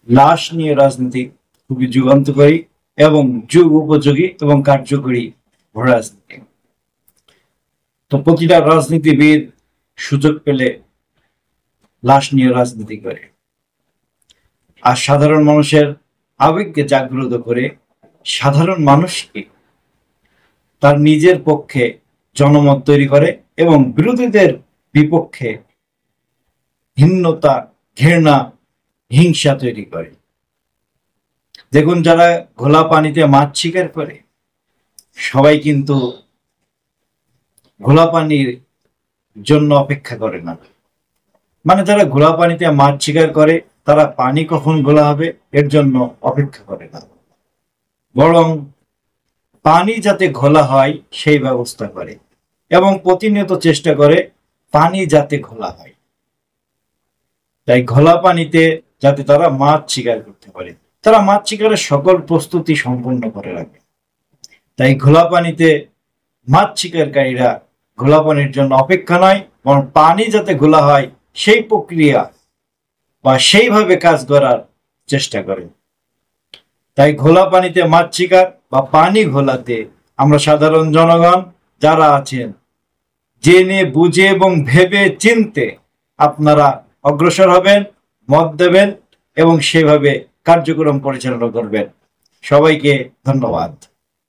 লাশ নিয়ে রাজনীতি খুবই যুগান্তকারী এবং যুগ উপযোগী এবং কার্যকরী রাজনীতি। তো প্রতিটা রাজনীতিবিদ সুযোগ পেলে লাশ নিয়ে রাজনীতি করে, আর সাধারণ মানুষের আবেগকে জাগ্রত করে সাধারণ মানুষকে তার নিজের পক্ষে জনমত তৈরি করে এবং বিরোধীদের বিপক্ষে হিন্নতা, ঘৃণা, হিংসা তৈরি করে। দেখুন, যারা ঘোলা পানিতে মাছ শিকার করে সবাই কিন্তু ঘোলা পানির জন্য অপেক্ষা করে না। মানে যারা ঘোলা পানিতে মাছ শিকার করে তারা পানি কখন ঘোলা হবে এর জন্য অপেক্ষা করে না, বরং পানি যাতে ঘোলা হয় সেই ব্যবস্থা করে এবং প্রতিনিয়ত চেষ্টা করে পানি যাতে ঘোলা হয়। তাই ঘোলা পানিতে যাতে তারা মাছ শিকার করতে পারে, তারা মাছ শিকারের সকল প্রস্তুতি সম্পন্ন করে রাখে। তাই ঘোলা পানিতে মাছ শিকারকারীরা ঘোলা পানির জন্য অপেক্ষা নয়, বরং পানি যাতে ঘোলা হয় সেই প্রক্রিয়া বা সেইভাবে কাজ করার চেষ্টা করে। তাই ঘোলা পানিতে মাছ শিকার বা পানি ঘোলাতে আমরা সাধারণ জনগণ যারা আছেন, জেনে বুঝে এবং ভেবে চিনতে আপনারা অগ্রসর হবেন, মত দেবেন এবং সেভাবে কার্যক্রম পরিচালনা করবেন। সবাইকে ধন্যবাদ।